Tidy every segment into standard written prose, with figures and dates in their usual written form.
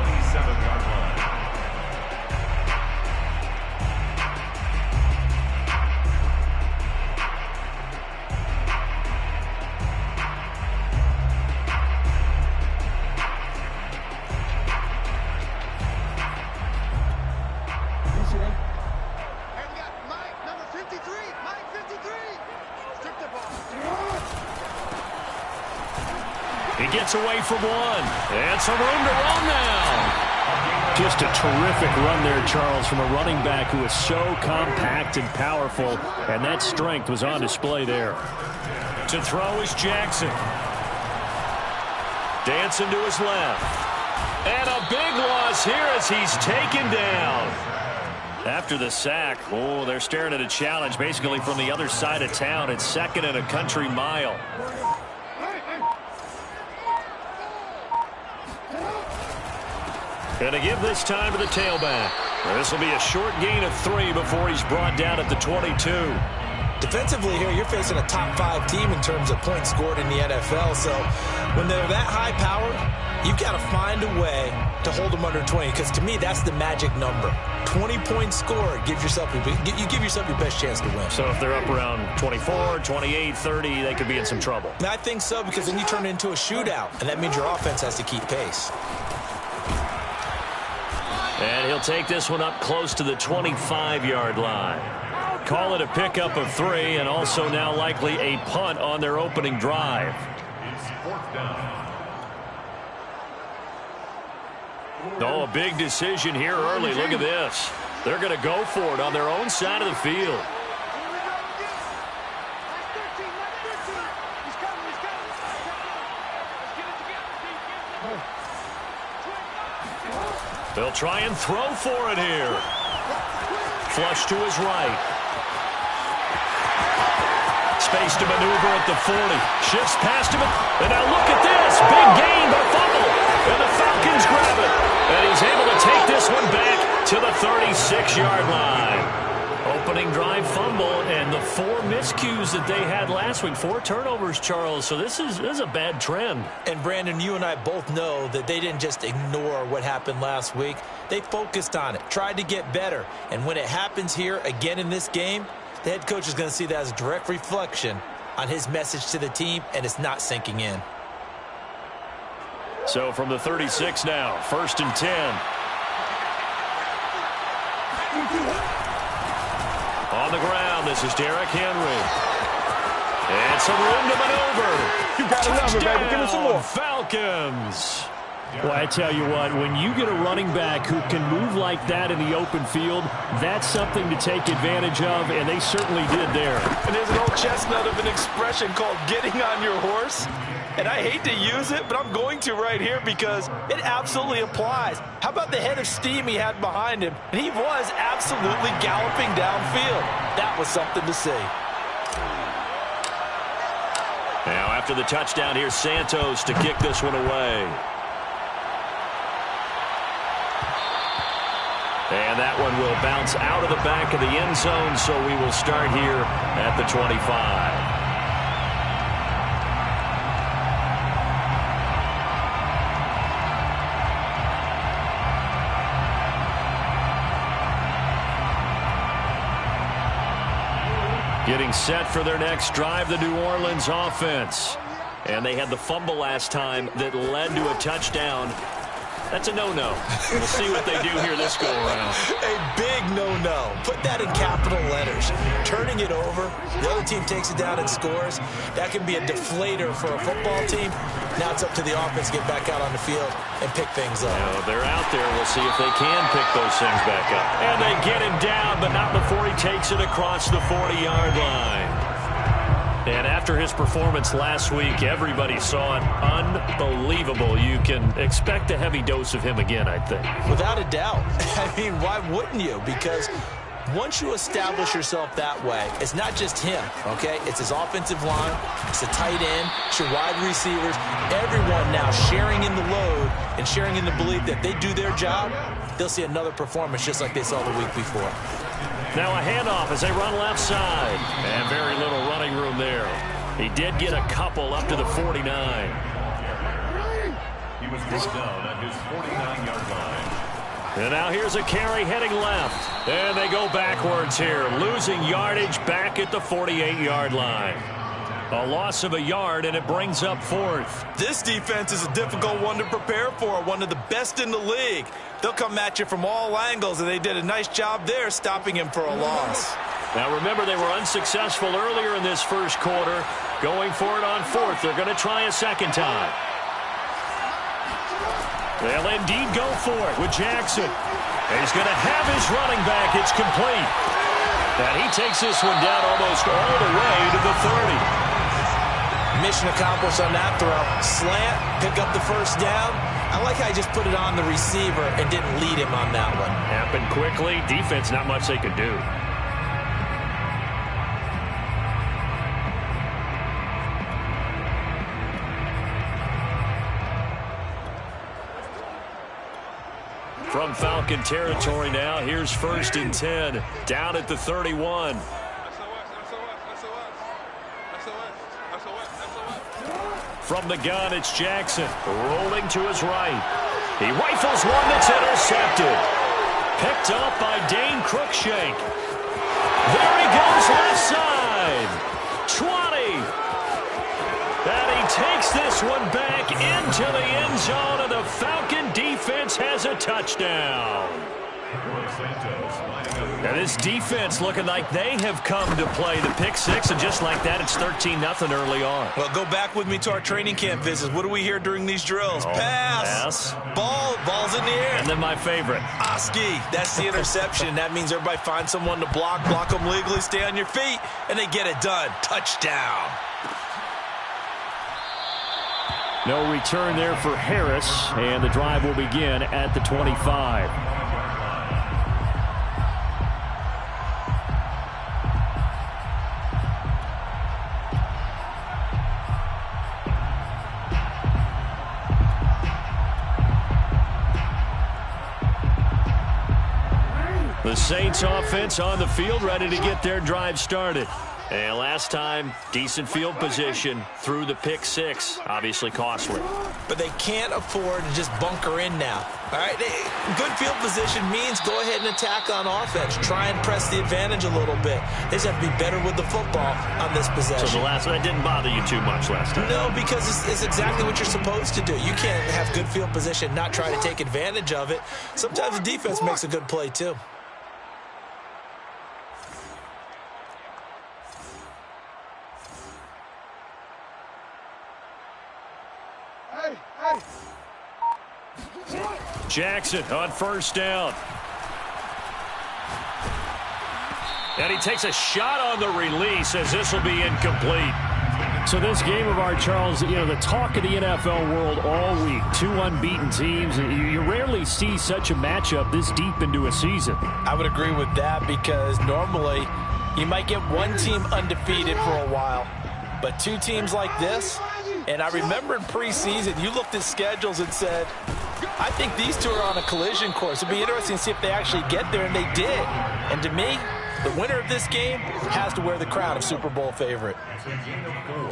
27-yard line. He gets away from one. And some room to run now. Just a terrific run there, Charles, from a running back who is so compact and powerful. And that strength was on display there. To throw is Jackson. Dancing to his left. And a big loss here as he's taken down. After the sack, oh, they're staring at a challenge basically from the other side of town. It's second and a country mile. Going to give this time to the tailback. This will be a short gain of 3 before he's brought down at the 22. Defensively here, you're facing a top 5 team in terms of points scored in the NFL. So when they're that high powered, you've got to find a way to hold them under 20. Because to me, that's the magic number. 20 points scored, you give yourself your best chance to win. So if they're up around 24, 28, 30, they could be in some trouble. And I think so, because then you turn it into a shootout. And that means your offense has to keep pace. And he'll take this one up close to the 25-yard line. Call it a pickup of 3, and also now likely a punt on their opening drive. Oh, a big decision here early. Look at this. They're going to go for it on their own side of the field. They'll try and throw for it here. Flush to his right. Space to maneuver at the 40. Shifts past him. And now look at this. Big gain, but fumble. And the Falcons grab it. And he's able to take this one back to the 36-yard line. Opening drive fumble, and the 4 miscues that they had last week. 4 turnovers, Charles. So this is a bad trend. And, Brandon, you and I both know that they didn't just ignore what happened last week. They focused on it, tried to get better. And when it happens here again in this game, the head coach is going to see that as a direct reflection on his message to the team, and it's not sinking in. So from the 36 now, 1st and 10. On the ground, this is Derrick Henry. And some room to maneuver. You got a number, baby. Give me some more. Falcons. Well, I tell you what, when you get a running back who can move like that in the open field, that's something to take advantage of, and they certainly did there. And there's an old chestnut of an expression called getting on your horse. And I hate to use it, but I'm going to right here because it absolutely applies. How about the head of steam he had behind him? And he was absolutely galloping downfield. That was something to see. Now after the touchdown, here's Santos to kick this one away. And that one will bounce out of the back of the end zone, so we will start here at the 25. Getting set for their next drive, the New Orleans offense. And they had the fumble last time that led to a touchdown. That's a no-no. We'll see what they do here this go-around. A big no-no. Put that in capital letters. Turning it over, the other team takes it down and scores. That can be a deflator for a football team. Now it's up to the offense to get back out on the field and pick things up. They're out there. We'll see if they can pick those things back up. And they get him down, but not before he takes it across the 40-yard line. And after his performance last week, everybody saw it. Unbelievable. You can expect a heavy dose of him again, I think. Without a doubt. I mean, why wouldn't you? Because once you establish yourself that way, it's not just him, okay? It's his offensive line, it's the tight end, it's your wide receivers, everyone now sharing in the load and sharing in the belief that they do their job, they'll see another performance just like they saw the week before. Now a handoff as they run left side. And very little running room there. He did get a couple up to the 49. First down at his 49-yard line. And now here's a carry heading left. And they go backwards here, losing yardage back at the 48-yard line. A loss of a yard, and it brings up fourth. This defense is a difficult one to prepare for, one of the best in the league. They'll come at you from all angles, and they did a nice job there stopping him for a loss. Now remember, they were unsuccessful earlier in this first quarter. Going for it on fourth. They're going to try a second time. They'll indeed go for it with Jackson. And he's going to have his running back. It's complete. And he takes this one down almost all the way to the 30. Mission accomplished on that throw. Slant, pick up the first down. I like how he just put it on the receiver and didn't lead him on that one. Happened quickly. Defense, not much they could do. From Falcon territory now, here's 1st and 10, down at the 31. From the gun, it's Jackson, rolling to his right. He rifles one that's intercepted. Picked up by Dane Cruikshank. There he goes left side. 20. And he takes this one back into the end zone, and the Falcon defense has a touchdown. And this defense looking like they have come to play the pick six, and just like that, it's 13-0 early on. Well, go back with me to our training camp visits. What do we hear during these drills? Pass. Ball's in the air. And then my favorite. Oski, that's the interception. That means everybody finds someone to block them legally, stay on your feet, and they get it done. Touchdown. No return there for Harris, and the drive will begin at the 25. The Saints offense on the field, ready to get their drive started. And last time, decent field position through the pick six. Obviously costly. But they can't afford to just bunker in now. All right, good field position means go ahead and attack on offense. Try and press the advantage a little bit. They just have to be better with the football on this possession. So that didn't bother you too much last time? No, because it's exactly what you're supposed to do. You can't have good field position, not try to take advantage of it. Sometimes the defense makes a good play too. Jackson on first down. And he takes a shot on the release as this will be incomplete. So this game of ours, Charles, you know, the talk of the NFL world all week. Two unbeaten teams. You rarely see such a matchup this deep into a season. I would agree with that because normally you might get one team undefeated for a while. But two teams like this, and I remember in preseason, you looked at schedules and said, I think these two are on a collision course. It'd be interesting to see if they actually get there, and they did. And to me, the winner of this game has to wear the crown of Super Bowl favorite.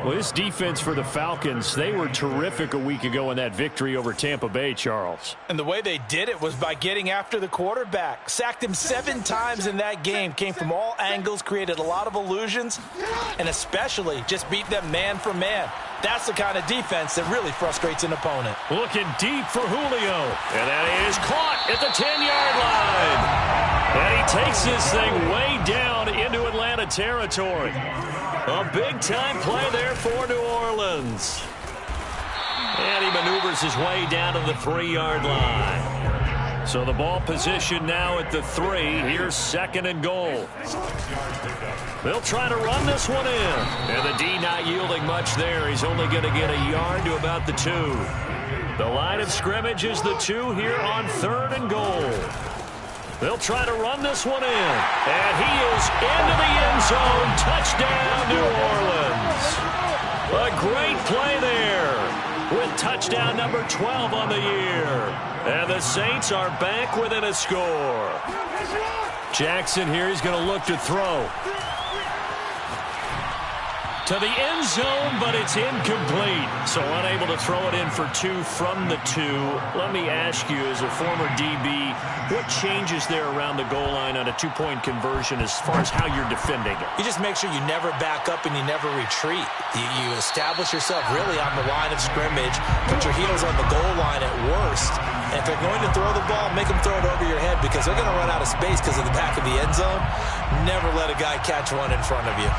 Well, this defense for the Falcons, they were terrific a week ago in that victory over Tampa Bay, Charles. And the way they did it was by getting after the quarterback. Sacked him 7 times in that game. Came from all angles, created a lot of illusions, and especially just beat them man for man. That's the kind of defense that really frustrates an opponent. Looking deep for Julio. And that is caught at the 10-yard line. And he takes this thing way down into Atlanta territory. A big-time play there for New Orleans. And he maneuvers his way down to the 3-yard line. So the ball position now at the 3. Here's 2nd and goal. They'll try to run this one in. And the D not yielding much there. He's only going to get a yard to about the 2. The line of scrimmage is the 2 here on 3rd and goal. They'll try to run this one in. And he is into the end zone. Touchdown, New Orleans. A great play there with touchdown number 12 on the year. And the Saints are back within a score. Jackson here, he's going to look to throw. To the end zone, but it's incomplete. So unable to throw it in for 2 from the 2. Let me ask you, as a former DB, what changes there around the goal line on a 2-point conversion as far as how you're defending it? You just make sure you never back up and you never retreat. You establish yourself really on the line of scrimmage, put your heels on the goal line at worst. And if they're going to throw the ball, make them throw it over your head because they're going to run out of space because of the back of the end zone. Never let a guy catch one in front of you.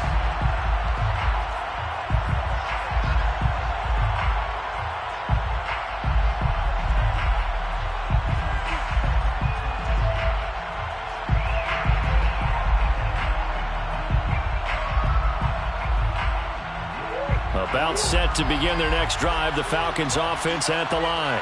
About set to begin their next drive, the Falcons offense at the line.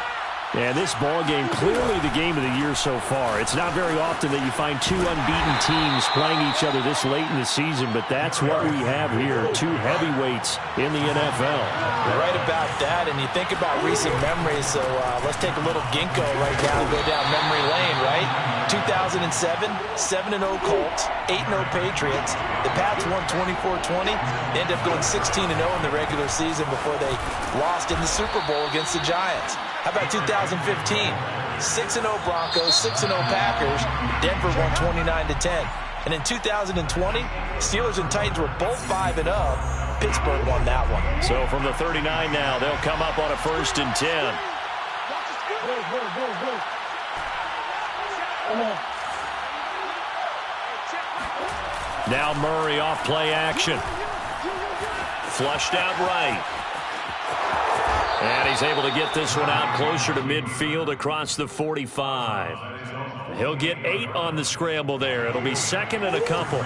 And this ball game, clearly the game of the year so far. It's not very often that you find 2 unbeaten teams playing each other this late in the season, but that's what we have here, 2 heavyweights in the NFL. You're right about that, and you think about recent memories, so let's take a little ginkgo right now and go down memory lane, right? 2007, 7-0 Colts, 8-0 Patriots. The Pats won 24-20. They ended up going 16-0 in the regular season before they lost in the Super Bowl against the Giants. How about 2015? 6-0 Broncos, 6-0 Packers. Denver won 29-10. And in 2020, Steelers and Titans were both 5-0. Pittsburgh won that one. So from the 39 now, they'll come up on a 1st and 10. Now Murray off play action. Flushed out right. And he's able to get this one out closer to midfield across the 45. He'll get 8 on the scramble there. It'll be 2nd and a couple.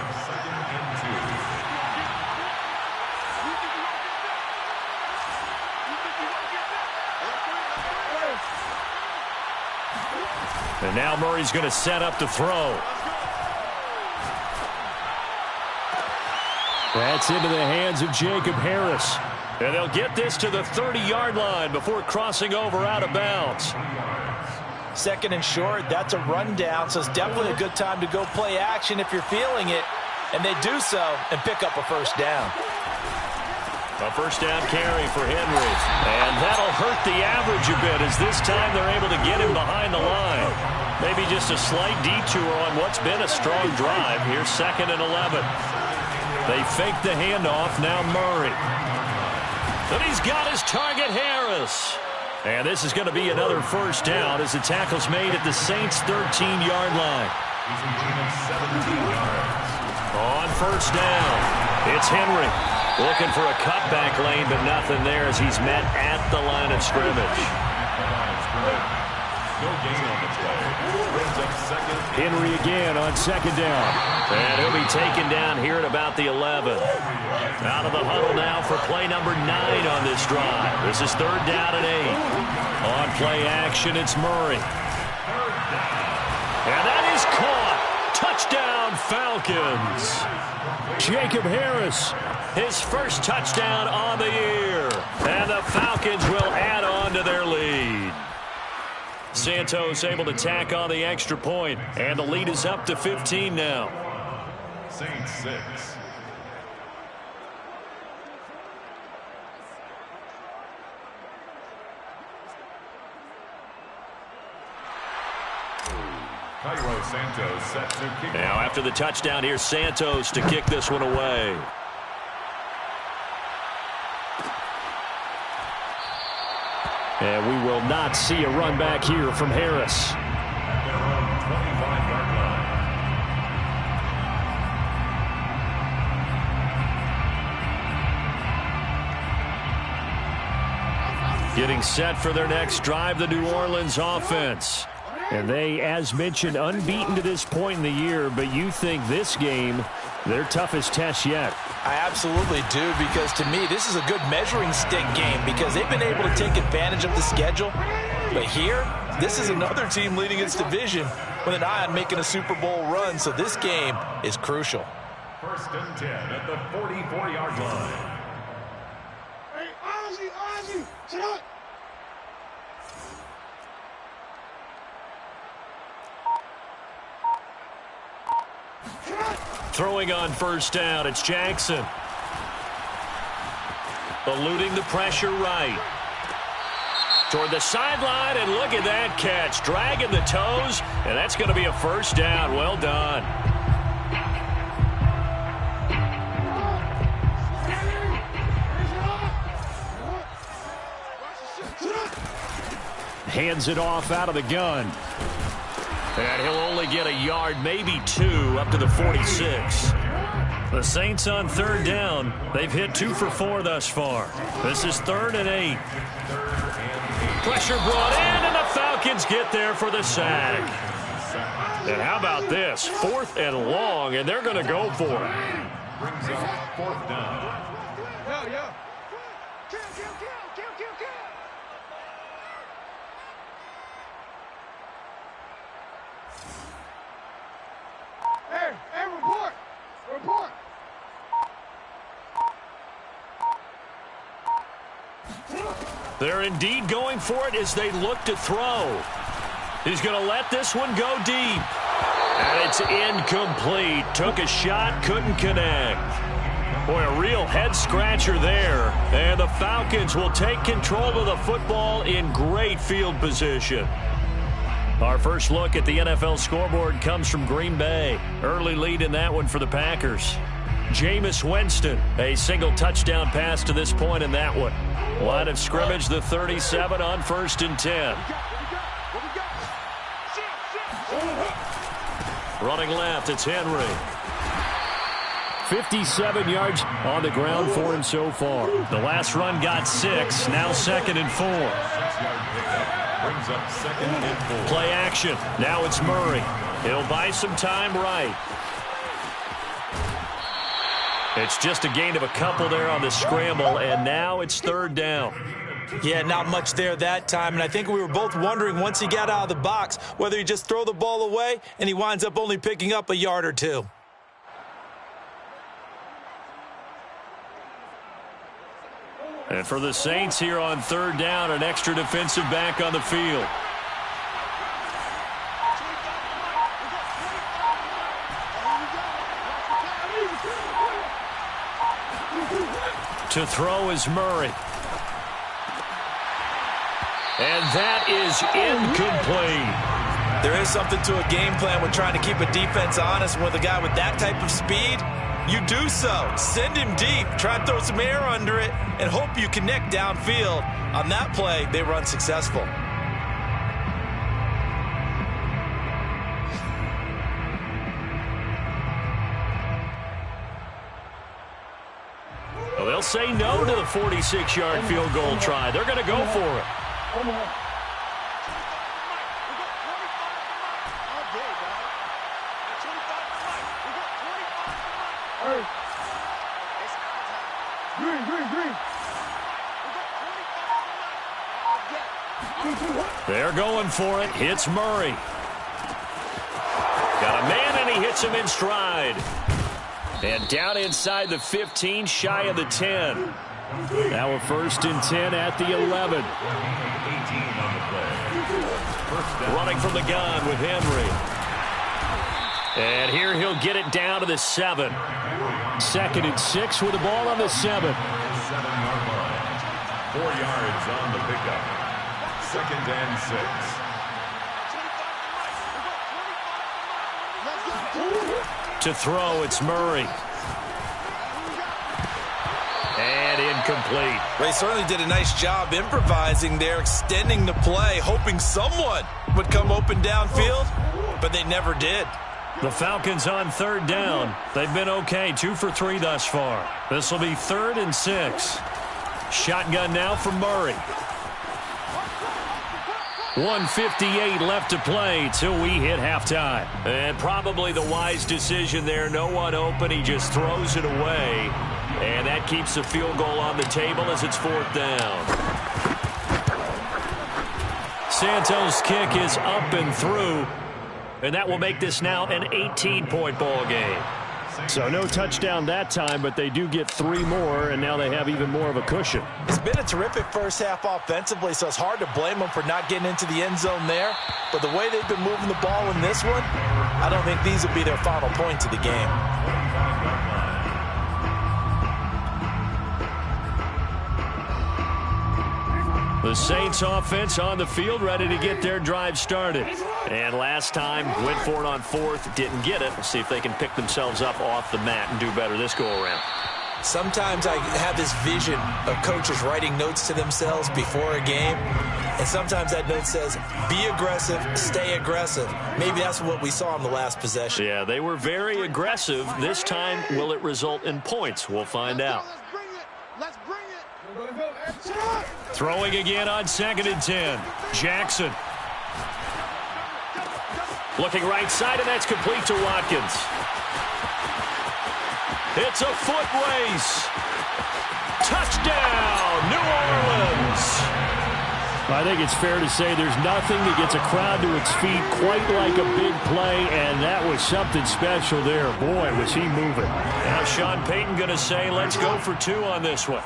And now Murray's going to set up to throw. That's into the hands of Jacob Harris. And they'll get this to the 30-yard line before crossing over out of bounds. 2nd and short, that's a rundown, so it's definitely a good time to go play action if you're feeling it. And they do so and pick up a 1st down. A 1st down carry for Henry. And that'll hurt the average a bit as this time they're able to get him behind the line. Maybe just a slight detour on what's been a strong drive. Here's 2nd and 11. They fake the handoff. Now Murray. And he's got his target, Harris. And this is going to be another 1st down as the tackle's made at the Saints' 13-yard line. On 1st down, it's Henry. Looking for a cutback lane, but nothing there as he's met at the line of scrimmage. Henry again on 2nd down. And he'll be taken down here at about the 11. Out of the huddle now for play number 9 on this drive. This is 3rd down and 8. On play action, it's Murray. And that is caught. Touchdown, Falcons. Jacob Harris, his 1st touchdown on the year. And the Falcons will add on to their lead. Santos able to tack on the extra point, and the lead is up to 15 now. Saints 6. Cairo Santos set to kick. Now after the touchdown, here's Santos to kick this one away. And we will not see a run back here from Harris. Their own 25-yard line. Getting set for their next drive, the New Orleans offense. And they, as mentioned, unbeaten to this point in the year, but you think this game, their toughest test yet. I absolutely do, because to me, this is a good measuring stick game because they've been able to take advantage of the schedule. But here, this is another team leading its division with an eye on making a Super Bowl run, so this game is crucial. 1st and 10 at the 44-yard line. Hey, Ozzy, shut up! Throwing on 1st down, it's Jackson. eluding the pressure right. Toward the sideline, and look at that catch. Dragging the toes, and that's going to be a first down. Well done. Hands it off out of the gun. And he'll only get a yard, maybe 2, up to the 46. The Saints on third down. They've hit 2 for 4 thus far. This is 3rd and 8. Pressure brought in, and the Falcons get there for the sack. And how about this? 4th and long, and they're going to go for it. Brings up 4th down. Yeah. Kill. Hey, report. They're indeed going for it as they look to throw. He's going to let this one go deep. And it's incomplete. Took a shot, couldn't connect. Boy, a real head-scratcher there. And the Falcons will take control of the football in great field position. Our first look at the NFL scoreboard comes from Green Bay. Early lead in that one for the Packers. Jameis Winston, a single touchdown pass to this point in that one. Line of scrimmage, the 37 on 1st and 10. Running left, it's Henry. 57 yards on the ground for him so far. The last run got 6, now 2nd and 4. 6-yard pickup brings up 2nd and 4. Play action. Now it's Murray. He'll buy some time right. It's just a gain of a couple there on the scramble, and now it's 3rd down. Yeah, not much there that time, and I think we were both wondering once he got out of the box whether he just throw the ball away and he winds up only picking up a yard or 2. And for the Saints here on 3rd down, an extra defensive back on the field. To throw is Murray. And that is incomplete. There is something to a game plan with trying to keep a defense honest. With a guy with that type of speed, you do so. Send him deep, try and throw some air under it, and hope you connect downfield. On that play, they run successful. Well, they'll say no to the 46-yard field goal try. They're going to go for it. They're going for it. Hits Murray. Got a man, and he hits him in stride. And down inside the 15, shy of the 10. Now a 1st and 10 at the 11. 18 on the play. First down. Running from the gun with Henry. And here he'll get it down to the 7. 2nd and 6 with the ball on the 7. 7-yard line. 4 yards on the pickup. 2nd and 6. To throw, it's Murray. And incomplete. They certainly did a nice job improvising there, extending the play, hoping someone would come open downfield, but they never did. The Falcons on 3rd down. They've been okay, 2 for 3 thus far. This will be 3rd and 6. Shotgun now for Murray. 1:58 left to play till we hit halftime. And probably the wise decision there. No one open. He just throws it away. And that keeps the field goal on the table as it's 4th down. Santos' kick is up and through. And that will make this now an 18-point ball game. So no touchdown that time, but they do get 3 more, and now they have even more of a cushion. It's been a terrific first half offensively, so it's hard to blame them for not getting into the end zone there. But the way they've been moving the ball in this one, I don't think these will be their final points of the game. The Saints offense on the field, ready to get their drive started. And last time, went for it on fourth, didn't get it. We'll see if they can pick themselves up off the mat and do better this go-around. Sometimes I have this vision of coaches writing notes to themselves before a game, and sometimes that note says, be aggressive, stay aggressive. Maybe that's what we saw in the last possession. Yeah, they were very aggressive. This time, will it result in points? We'll find out. Let's bring it. Throwing again on 2nd and 10. Jackson. Looking right side, and that's complete to Watkins. It's a foot race. Touchdown, New Orleans. I think it's fair to say there's nothing that gets a crowd to its feet quite like a big play, and that was something special there. Boy, was he moving. Now Sean Payton going to say, let's go for 2 on this one.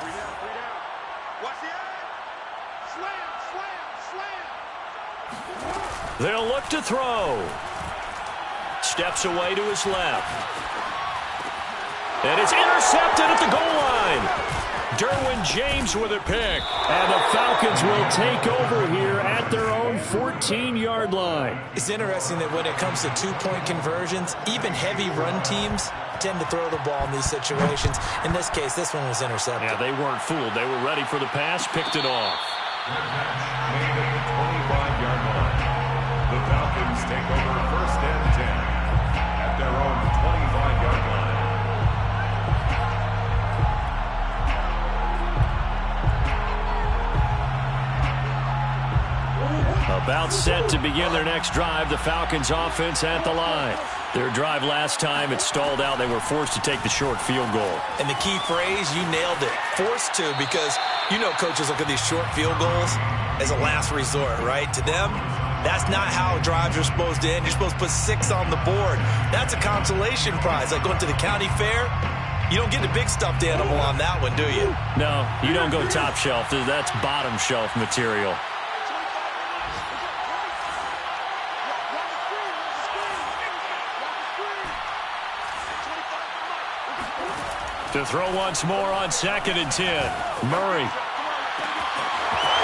They'll look to throw. Steps away to his left. And it's intercepted at the goal line. Derwin James with a pick. And the Falcons will take over here at their own 14-yard line. It's interesting that when it comes to two-point conversions, even heavy run teams tend to throw the ball in these situations. In this case, this one was intercepted. Yeah, they weren't fooled. They were ready for the pass, picked it off. Made at the 25-yard line. The Falcons take over 1st and 10 at their own 25-yard line. About set to begin their next drive. The Falcons offense at the line. Their drive last time, it stalled out. They were forced to take the short field goal. And the key phrase, you nailed it. Forced to, because you know coaches look at these short field goals as a last resort, right? To them, that's not how drives are supposed to end. You're supposed to put 6 on the board. That's a consolation prize, like going to the county fair. You don't get the big stuffed animal on that one, do you? No, you don't go top shelf. That's bottom shelf material. To throw once more on 2nd and 10. Murray.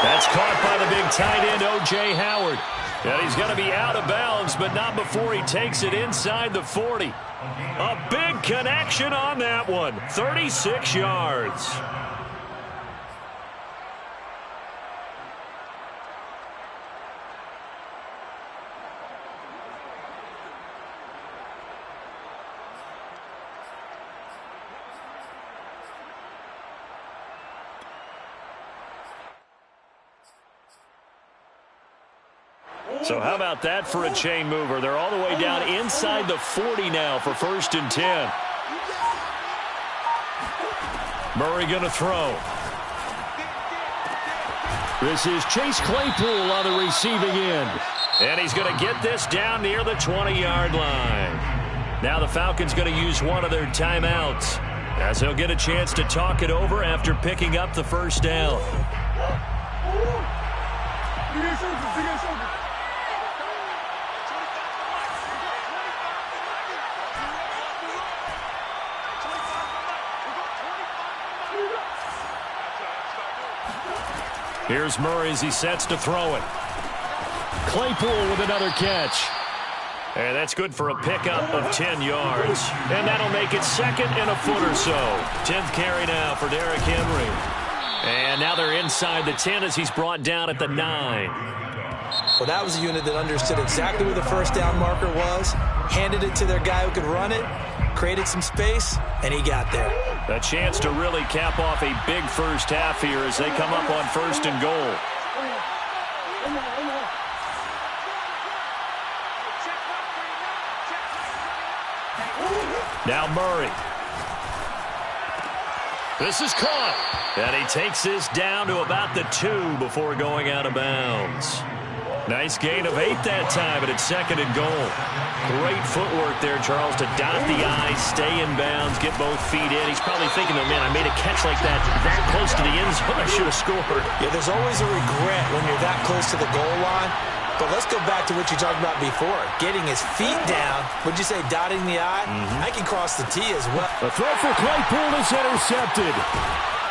That's caught by the big tight end, O.J. Howard. And he's going to be out of bounds, but not before he takes it inside the 40. A big connection on that one. 36 yards. So how about that for a chain mover? They're all the way down inside the 40 now for 1st and 10. Murray going to throw. This is Chase Claypool on the receiving end. And he's going to get this down near the 20-yard line. Now the Falcons going to use one of their timeouts, as they'll get a chance to talk it over after picking up the first down. Here's Murray as he sets to throw it. Claypool with another catch. And that's good for a pickup of 10 yards. And that'll make it 2nd and a foot or so. 10th carry now for Derrick Henry. And now they're inside the 10 as he's brought down at the 9. Well, that was a unit that understood exactly where the first down marker was, handed it to their guy who could run it, created some space, and he got there. A chance to really cap off a big first half here as they come up on 1st and goal. Now Murray. This is caught. And he takes this down to about the 2 before going out of bounds. Nice gain of 8 that time, and it's 2nd and goal. Great footwork there, Charles, to dot the I, stay in bounds, get both feet in. He's probably thinking, oh, man, I made a catch like that close to the end zone. I should have scored. Yeah, there's always a regret when you're that close to the goal line. But let's go back to what you talked about before. Getting his feet down. Would you say dotting the I? I can cross the T as well. The throw for Claypool is intercepted.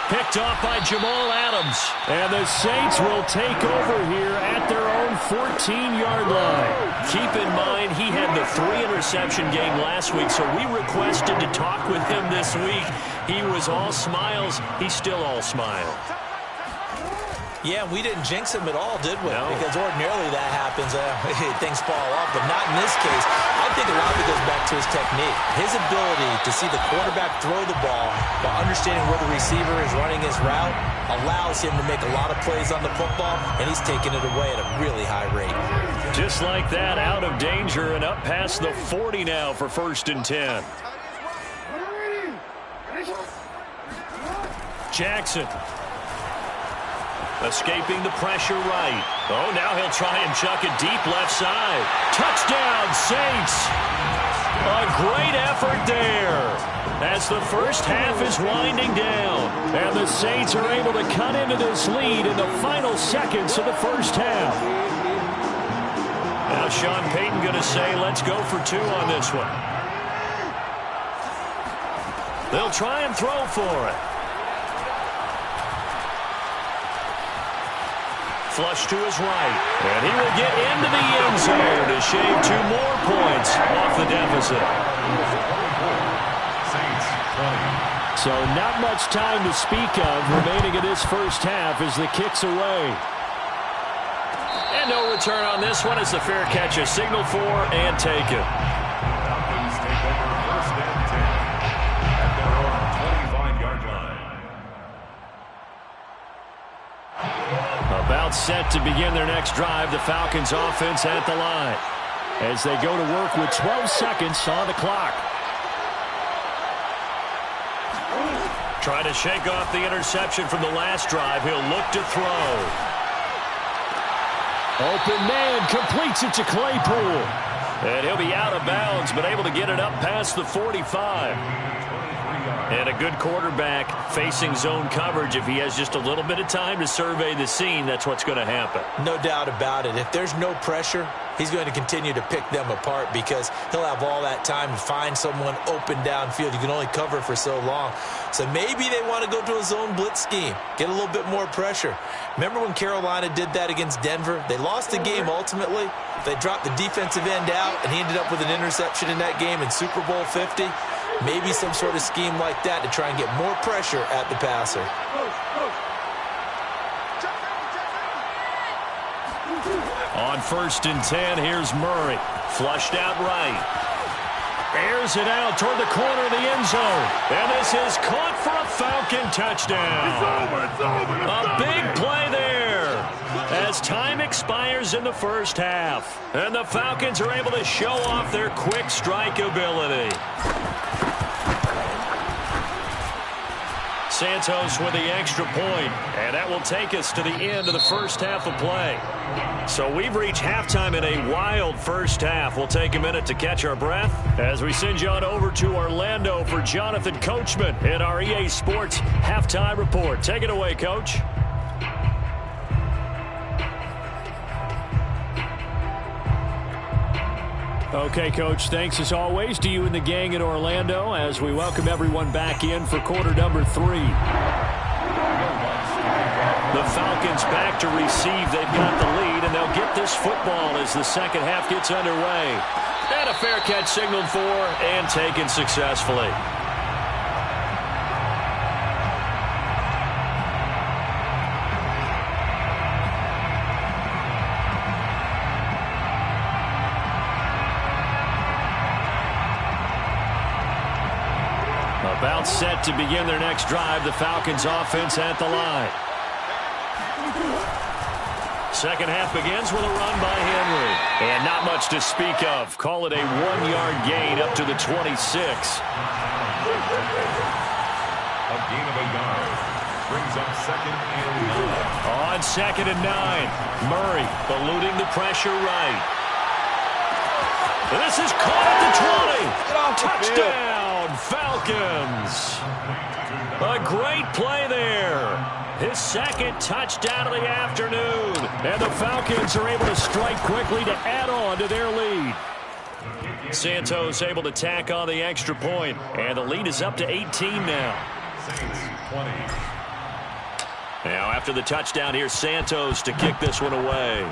Picked off by Jamal Adams. And the Saints will take over here at their own 14-yard line. Keep in mind, he had the 3-interception game last week, so we requested to talk with him this week. He was all smiles. He's still all smiles. Yeah, we didn't jinx him at all, did we? No. Because ordinarily that happens. Things fall off, but not in this case. I think a lot of it goes back to his technique. His ability to see the quarterback throw the ball while understanding where the receiver is running his route allows him to make a lot of plays on the football, and he's taking it away at a really high rate. Just like that, out of danger and up past the 40 now for 1st and 10. Jackson. Escaping the pressure right. Oh, now he'll try and chuck it deep left side. Touchdown, Saints. A great effort there as the first half is winding down. And the Saints are able to cut into this lead in the final seconds of the first half. Now Sean Payton going to say, let's go for 2 on this one. They'll try and throw for it. Flush to his right. And he will get into the end zone to shave 2 more points off the deficit. So not much time to speak of remaining in this first half as the kick's away. And no return on this one as the fair catch is signaled for and taken. Falcons take over 1st and 10 at their own 25-yard line. About set to begin their next drive, the Falcons offense at the line as they go to work with 12 seconds on the clock. Trying to shake off the interception from the last drive. He'll look to throw. Open man completes it to Claypool. And he'll be out of bounds, but able to get it up past the 45. And a good quarterback facing zone coverage. If he has just a little bit of time to survey the scene, that's what's going to happen. No doubt about it. If there's no pressure, he's going to continue to pick them apart because he'll have all that time to find someone open downfield. You can only cover for so long. So maybe they want to go to a zone blitz scheme, get a little bit more pressure. Remember when Carolina did that against Denver? They lost the game ultimately. They dropped the defensive end out, and he ended up with an interception in that game in Super Bowl 50. Maybe some sort of scheme like that to try and get more pressure at the passer. On 1st and 10, here's Murray. Flushed out right. Airs it out toward the corner of the end zone. And this is caught for a Falcon touchdown. A big play there as time expires in the first half. And the Falcons are able to show off their quick strike ability. Santos with the extra point, and that will take us to the end of the first half of play. So we've reached halftime in a wild first half. We'll take a minute to catch our breath as we send you on over to Orlando for Jonathan Coachman in our EA Sports Halftime Report. Take it away, Coach. Okay, Coach, thanks as always to you and the gang in Orlando as we welcome everyone back in for quarter number 3. The Falcons back to receive. They've got the lead, and they'll get this football as the second half gets underway. And a fair catch signaled for and taken successfully. About set to begin their next drive, the Falcons offense at the line. Second half begins with a run by Henry. And not much to speak of. Call it a 1-yard gain up to the 26. A gain of a yard brings up 2nd and 9. On 2nd and 9, Murray eluding the pressure right. And this is caught at the 20. Touchdown, Falcons. A great play there. His second touchdown of the afternoon. And the Falcons are able to strike quickly to add on to their lead. Santos able to tack on the extra point. And the lead is up to 18 now. Saints 20, Now after the touchdown, here's Santos to kick this one away.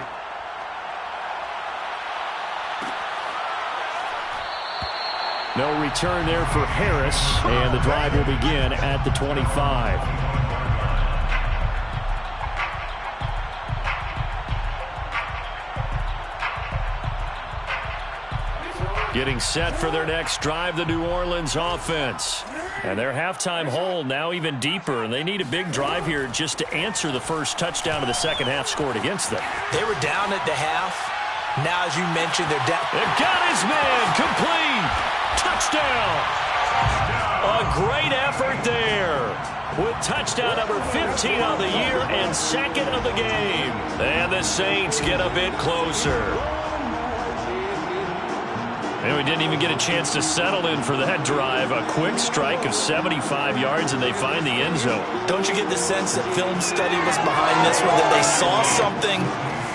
No return there for Harris, and the drive will begin at the 25. Getting set for their next drive, the New Orleans offense. And their halftime hole now even deeper, and they need a big drive here just to answer the first touchdown of the second half scored against them. They were down at the half. Now, as you mentioned, they're down. They've got his man complete. Touchdown. A great effort there with touchdown number 15 on the year and second of the game. And the Saints get a bit closer. And we didn't even get a chance to settle in for that drive. A quick strike of 75 yards, and they find the end zone. Don't you get the sense that film study was behind this one, that they saw something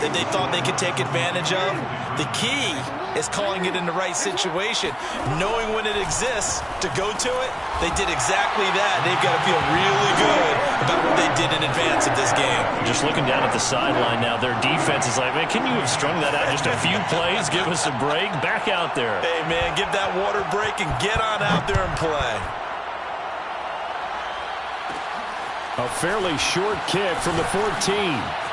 that they thought they could take advantage of? The key is calling it in the right situation, knowing when it exists to go to it. They did exactly that. They've got to feel really good about what they did in advance of this game. Just looking down at the sideline now, their defense is like, man, can you have strung that out just a few plays? Give us a break. Back out there. Hey, man, give that water break and get on out there and play. A fairly short kick from the 14.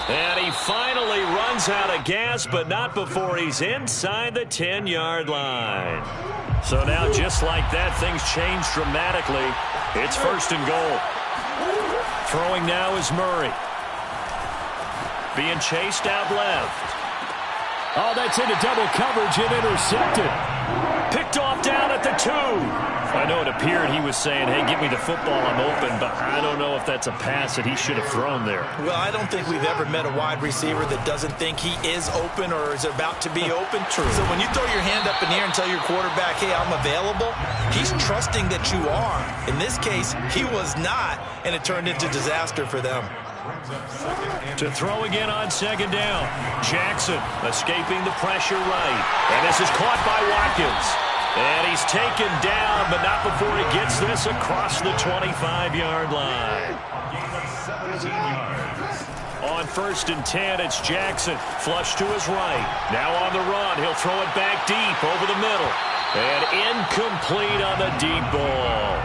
And he finally runs out of gas, but not before he's inside the 10-yard line. So now, just like that, things change dramatically. It's first and goal. Throwing now is Murray. Being chased out left. Oh, that's into double coverage and intercepted. Picked off down at the 2. I know it appeared he was saying, hey, give me the football, I'm open, but I don't know if that's a pass that he should have thrown there. Well, I don't think we've ever met a wide receiver that doesn't think he is open or is about to be open. True. So when you throw your hand up in the air and tell your quarterback, hey, I'm available, he's trusting that you are. In this case, he was not, and it turned into disaster for them. To throw again on second down. Jackson escaping the pressure right. And this is caught by Watkins. And he's taken down, but not before he gets this across the 25-yard line. On first and 10, it's Jackson. Flush to his right. Now on the run. He'll throw it back deep over the middle. And incomplete on the deep ball.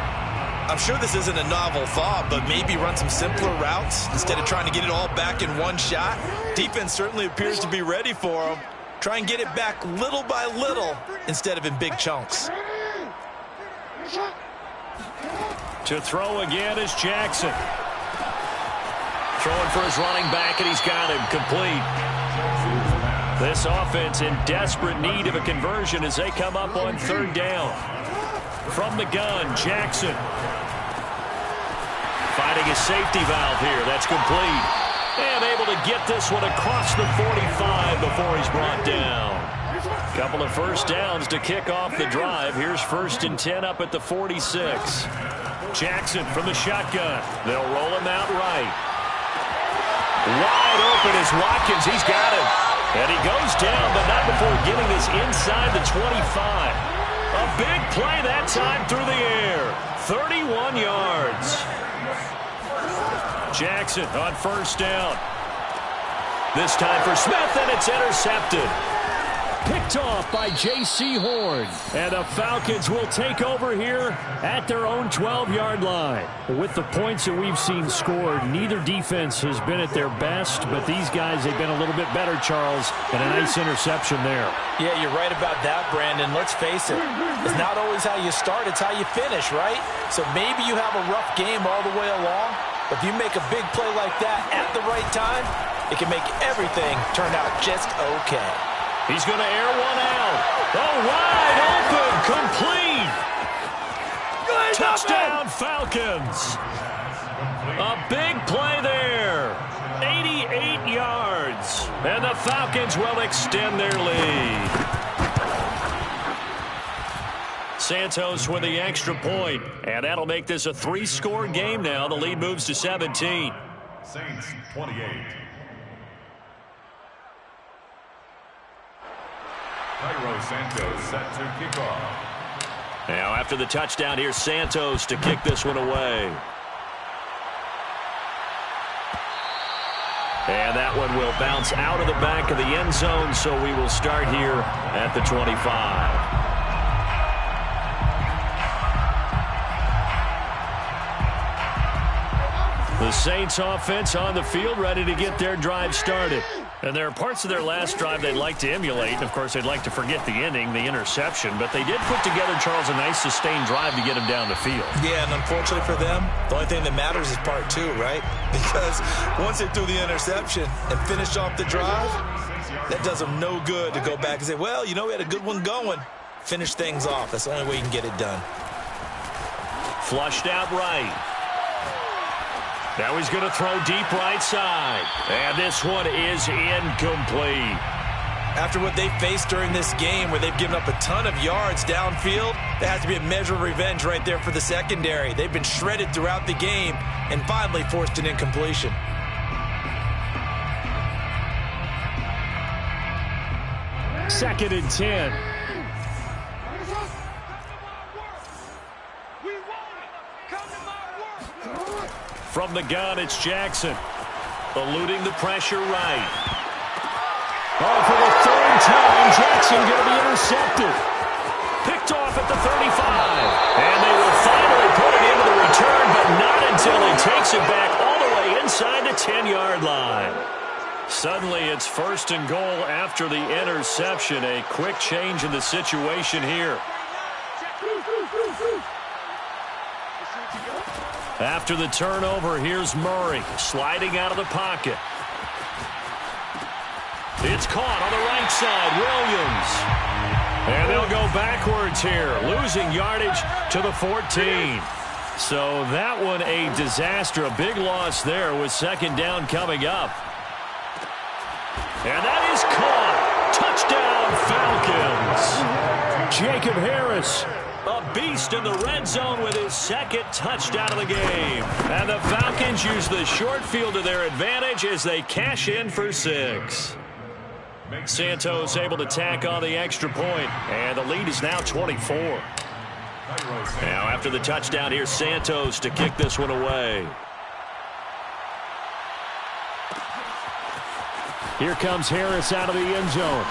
I'm sure this isn't a novel thought, but maybe run some simpler routes instead of trying to get it all back in one shot. Defense certainly appears to be ready for him. Try and get it back little by little instead of in big chunks. To throw again is Jackson. Throwing for his running back, and he's got him complete. This offense in desperate need of a conversion as they come up on third down. From the gun, Jackson. Finding a safety valve here. That's complete. And able to get this one across the 45 before he's brought down. Couple of first downs to kick off the drive. Here's first and 10 up at the 46. Jackson from the shotgun. They'll roll him out right. Wide open is Watkins. He's got him. And he goes down, but not before getting this inside the 25. A big play that time through the air. 31 yards. Jackson on first down. This time for Smith, and it's intercepted. Picked off by J.C. Horn. And the Falcons will take over here at their own 12-yard line. With the points that we've seen scored, neither defense has been at their best, but these guys have been a little bit better, Charles, and a nice interception there. Yeah, you're right about that, Brandon. Let's face it. It's not always how you start, it's how you finish, right? So maybe you have a rough game all the way along, but if you make a big play like that at the right time, it can make everything turn out just okay. He's going to air one out. Oh, wide open, complete. Touchdown, Falcons. A big play there. 88 yards. And the Falcons will extend their lead. Santos with the extra point. And that'll make this a 3-score game now. The lead moves to 17. Saints 28. Cairo Santos set to kick off. Now after the touchdown, here's Santos to kick this one away. And that one will bounce out of the back of the end zone, so we will start here at the 25. The Saints offense on the field, ready to get their drive started. And there are parts of their last drive they'd like to emulate. Of course, they'd like to forget the ending, the interception. But they did put together, Charles, a nice sustained drive to get him down the field. Yeah, and unfortunately for them, the only thing that matters is part two, right? Because once they threw the interception and finished off the drive, that does them no good to go back and say, well, you know, we had a good one going. Finish things off. That's the only way you can get it done. Flushed out right. Now he's going to throw deep right side. And this one is incomplete. After what they faced during this game where they've given up a ton of yards downfield, there has to be a measure of revenge right there for the secondary. They've been shredded throughout the game and finally forced an incompletion. Second and 10. From the gun, it's Jackson. Eluding the pressure right. Oh, for the third time, Jackson going to be intercepted. Picked off at the 35. And they will finally put it into the return, but not until he takes it back all the way inside the 10-yard line. Suddenly, it's first and goal after the interception. A quick change in the situation here. After the turnover, here's Murray sliding out of the pocket. It's caught on the right side, Williams. And they'll go backwards here, losing yardage to the 14. So that one a disaster, a big loss there with second down coming up. And that is caught. Touchdown, Falcons. Jacob Harris. A beast in the red zone with his second touchdown of the game. And the Falcons use the short field to their advantage as they cash in for 6. Santos able to tack on the extra point, and the lead is now 24. Now after the touchdown, here's Santos to kick this one away. Here comes Harris out of the end zone.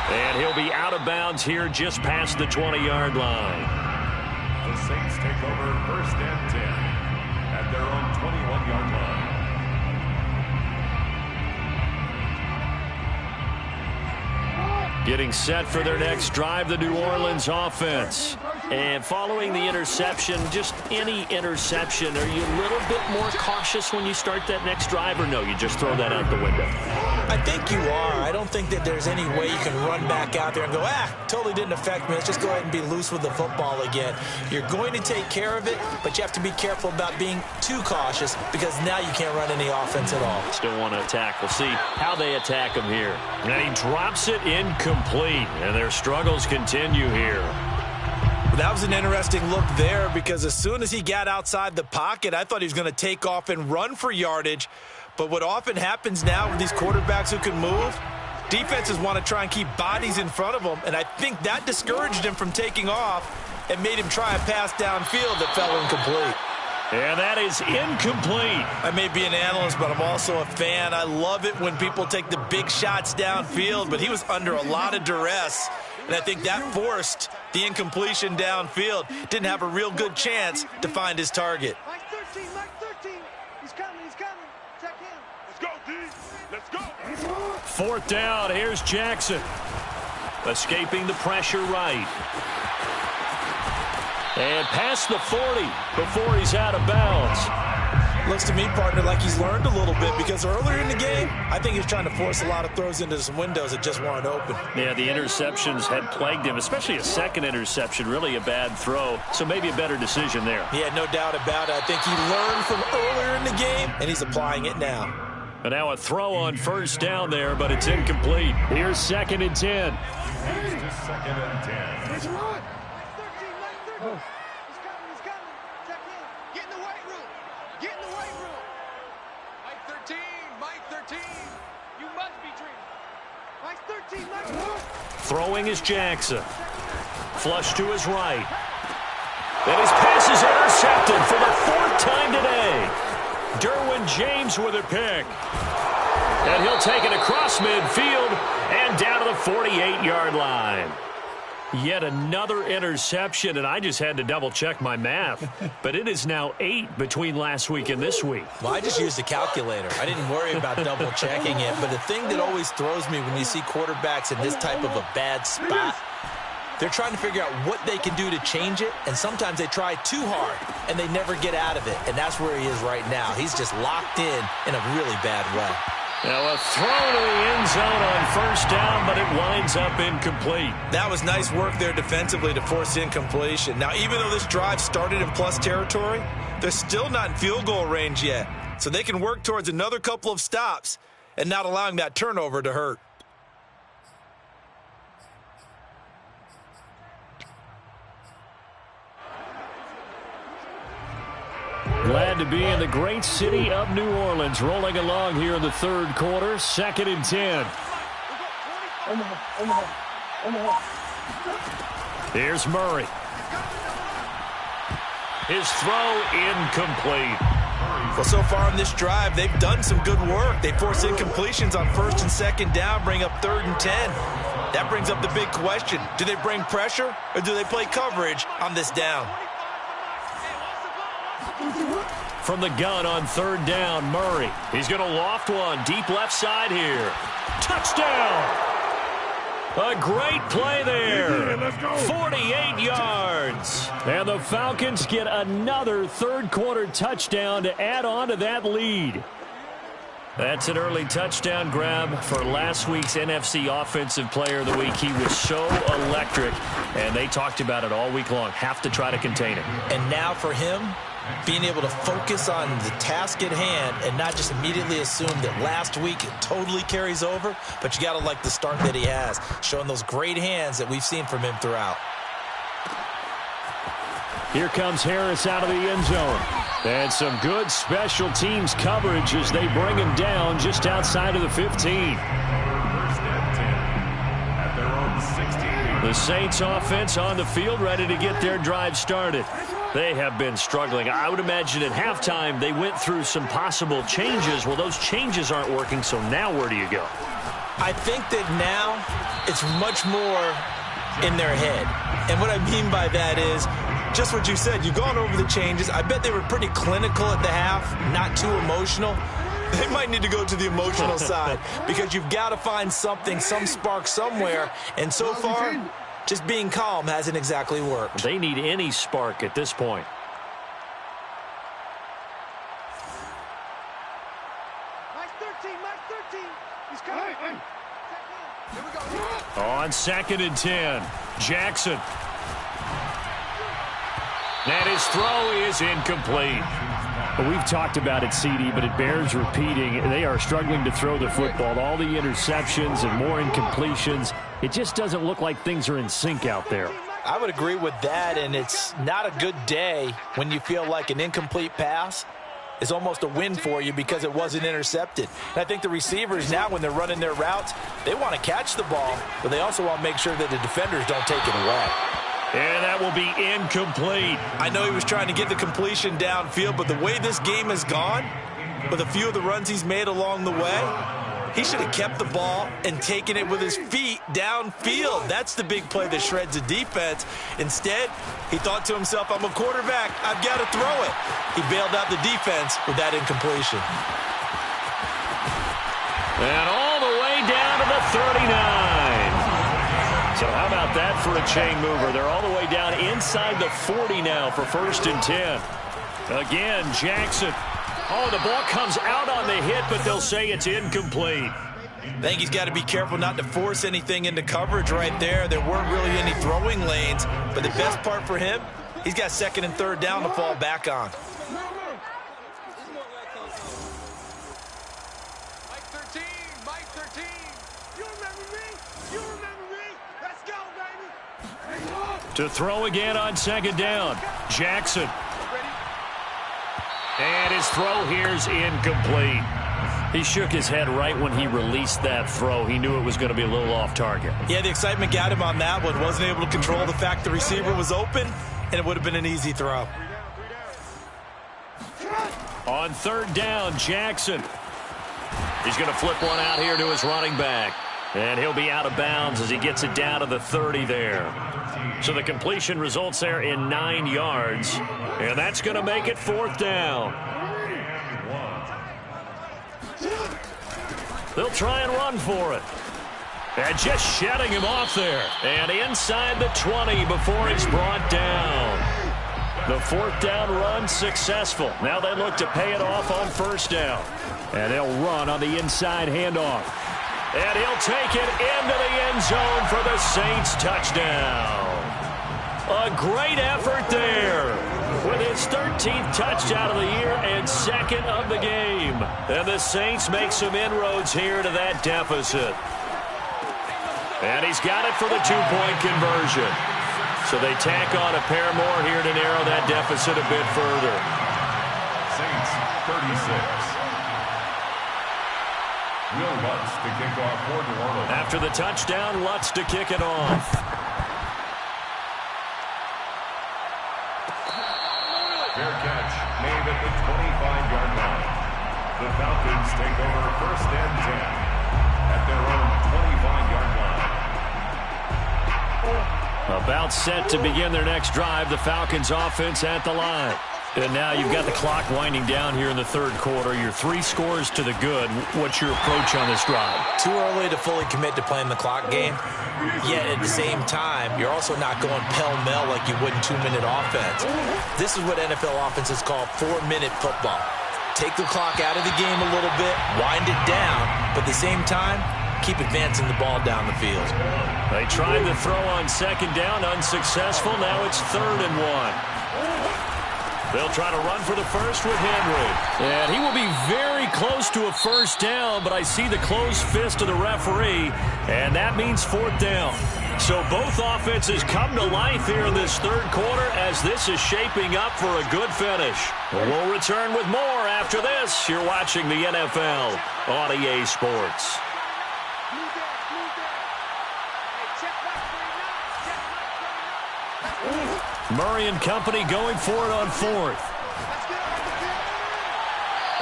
And he'll be out of bounds here just past the 20-yard line. The Saints take over first and 10 at their own 21-yard line. Getting set for their next drive, the New Orleans offense. And following the interception, just any interception, are you a little bit more cautious when you start that next drive, or no, you just throw that out the window? I think you are. I don't think that there's any way you can run back out there and go, totally didn't affect me. Let's just go ahead and be loose with the football again. You're going to take care of it, but you have to be careful about being too cautious because now you can't run any offense at all. Still want to attack. We'll see how they attack him here. And he drops it incomplete, and their struggles continue here. That was an interesting look there because as soon as he got outside the pocket, I thought he was going to take off and run for yardage. But what often happens now with these quarterbacks who can move, defenses want to try and keep bodies in front of them, and I think that discouraged him from taking off and made him try a pass downfield that fell incomplete. And that is incomplete. I may be an analyst, but I'm also a fan. I love it when people take the big shots downfield, but he was under a lot of duress, and I think that forced the incompletion downfield. Didn't have a real good chance to find his target. Mike 13, Mike 13. He's coming, he's coming. Check him. Let's go, D. Let's go. Fourth down, here's Jackson. Escaping the pressure right. And past the 40 before he's out of bounds. Looks to me, partner, like he's learned a little bit because earlier in the game, I think he's trying to force a lot of throws into some windows that just weren't open. Yeah, the interceptions had plagued him, especially a second interception, really a bad throw. So maybe a better decision there. Yeah, no doubt about it. I think he learned from earlier in the game, and he's applying it now. And now a throw on first down there, but it's incomplete. Here's second and 10. Second and 10. Mike 13, Mike 13. He's coming, he's coming. Check him. Get in the weight room. Get in the weight room. Mike 13, Mike 13. You must Throwing is Jackson. Flush to his right. And his pass is intercepted for the 4th time today. Derwin James with a pick. And he'll take it across midfield and down to the 48-yard line. Yet another interception, and I just had to double-check my math. But it is now 8 between last week and this week. Well, I just used a calculator. I didn't worry about double-checking it. But the thing that always throws me when you see quarterbacks in this type of a bad spot, they're trying to figure out what they can do to change it, and sometimes they try too hard, and they never get out of it. And that's where he is right now. He's just locked in a really bad way. Now a throw to the end zone on 1st down, but it winds up incomplete. That was nice work there defensively to force incompletion. Now, even though this drive started in plus territory, they're still not in field goal range yet. So they can work towards another couple of stops and not allowing that turnover to hurt. Glad to be in the great city of New Orleans, rolling along here in the 3rd quarter, 2nd and 10. Here's Murray. His throw incomplete. Well, so far in this drive, they've done some good work. They force incompletions on 1st and 2nd down, bring up 3rd and 10. That brings up the big question. Do they bring pressure or do they play coverage on this down? From the gun on 3rd down, Murray. He's going to loft one deep left side here. Touchdown! A great play there. 48 yards. And the Falcons get another 3rd quarter touchdown to add on to that lead. That's an early touchdown grab for last week's NFC Offensive Player of the Week. He was so electric, and they talked about it all week long. Have to try to contain it. And now for him, being able to focus on the task at hand and not just immediately assume that last week it totally carries over, but you got to like the start that he has, showing those great hands that we've seen from him throughout. Here comes Harris out of the end zone. And some good special teams coverage as they bring him down just outside of the 15. 1st and 10 at their own 16. The Saints offense on the field, ready to get their drive started. They have been struggling. I would imagine at halftime they went through some possible changes. Well, those changes aren't working, so now where do you go? I think that now it's much more in their head. And what I mean by that is just what you said. You've gone over the changes. I bet they were pretty clinical at the half, not too emotional. They might need to go to the emotional side because you've got to find something, some spark somewhere. And so far, just being calm hasn't exactly worked. They need any spark at this point. Mike 13, Mike 13. He's coming. Here we go. On 2nd and 10, Jackson. And his throw is incomplete. Well, we've talked about it, CD, but it bears repeating. They are struggling to throw the football. All the interceptions and more incompletions. It just doesn't look like things are in sync out there. I would agree with that, and it's not a good day when you feel like an incomplete pass is almost a win for you because it wasn't intercepted. And I think the receivers now, when they're running their routes, they want to catch the ball, but they also want to make sure that the defenders don't take it away. And that will be incomplete. I know he was trying to get the completion downfield, but the way this game has gone, with a few of the runs he's made along the way, he should have kept the ball and taken it with his feet downfield. That's the big play that shreds the defense. Instead, he thought to himself, I'm a quarterback, I've got to throw it. He bailed out the defense with that incompletion. And all the way down to the 39. So how about that for a chain mover? They're all the way down inside the 40 now for 1st and 10. Again, Jackson. Oh, the ball comes out on the hit, but they'll say it's incomplete. I think he's got to be careful not to force anything into coverage right there. There weren't really any throwing lanes, but the best part for him, he's got 2nd and 3rd down to fall back on. Mike 13, Mike 13. You remember me? You remember me? Let's go, baby. To throw again on 2nd down, Jackson. And his throw here is incomplete. He shook his head right when he released that throw. He knew it was going to be a little off target. Yeah, the excitement got him on that one. Wasn't able to control the fact the receiver was open, and it would have been an easy throw. On third down, Jackson. He's going to flip one out here to his running back. And he'll be out of bounds as he gets it down to the 30 there. So the completion results there in 9 yards. And that's going to make it fourth down. They'll try and run for it. And just shedding him off there. And inside the 20 before he's brought down. The fourth down run successful. Now they look to pay it off on first down. And they'll run on the inside handoff. And he'll take it into the end zone for the Saints touchdown. A great effort there with his 13th touchdown of the year and second of the game. And the Saints make some inroads here to that deficit. And he's got it for the two-point conversion. So they tack on a pair more here to narrow that deficit a bit further. Saints 36. Will Lutz to kick off for New Orleans. After the touchdown, Lutz to kick it off. Fair catch made at the 25-yard line. The Falcons take over first and 10 at their own 25-yard line. About set to begin their next drive, the Falcons offense at the line. And now you've got the clock winding down here in the third quarter. You're 3 scores to the good. What's your approach on this drive? Too early to fully commit to playing the clock game. Yet at the same time, you're also not going pell-mell like you would in 2-minute offense. This is what NFL offenses call 4-minute football. Take the clock out of the game a little bit, wind it down, but at the same time, keep advancing the ball down the field. They tried the throw on second down, unsuccessful. Now it's 3rd and 1. They'll try to run for the first with Henry. And he will be very close to a first down, but I see the closed fist of the referee, and that means 4th down. So both offenses come to life here in this third quarter as this is shaping up for a good finish. We'll return with more after this. You're watching the NFL on EA Sports. Murray and company going for it on 4th.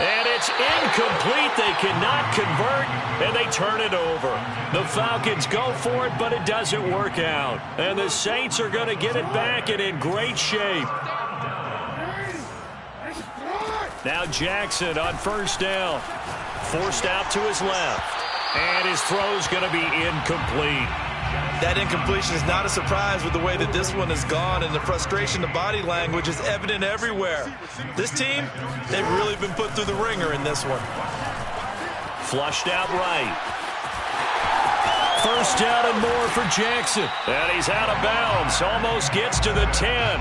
And it's incomplete. They cannot convert, and they turn it over. The Falcons go for it, but it doesn't work out. And the Saints are going to get it back and in great shape. Now Jackson on first down. Forced out to his left. And his throw's going to be incomplete. That incompletion is not a surprise with the way that this one has gone, and the frustration, the body language is evident everywhere. This team, they've really been put through the ringer in this one. Flushed out right. First down and more for Jackson. And he's out of bounds. Almost gets to the 10.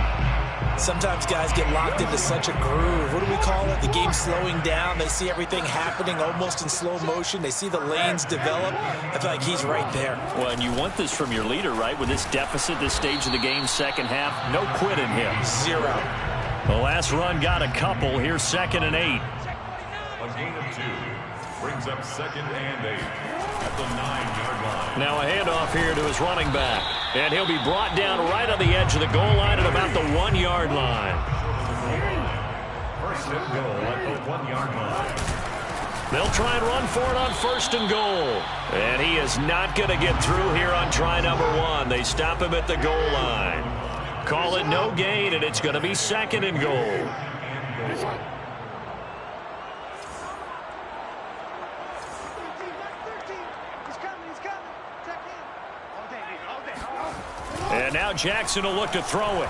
Sometimes guys get locked into such a groove. What do we call it? The game's slowing down. They see everything happening almost in slow motion. They see the lanes develop. I feel like he's right there. Well, and you want this from your leader, right? With this deficit, this stage of the game, second half, no quit in him. 0. The last run got a couple. Here's 2nd and 8. A gain of 2 brings up 2nd and 8 at the 9-yard line. Now a handoff here to his running back. And he'll be brought down right on the edge of the goal line at about the 1-yard line. First and goal at the 1-yard line. They'll try and run for it on 1st and goal. And he is not going to get through here on try number 1. They stop him at the goal line. Call it no gain, and it's going to be 2nd and goal. And now Jackson will look to throw it.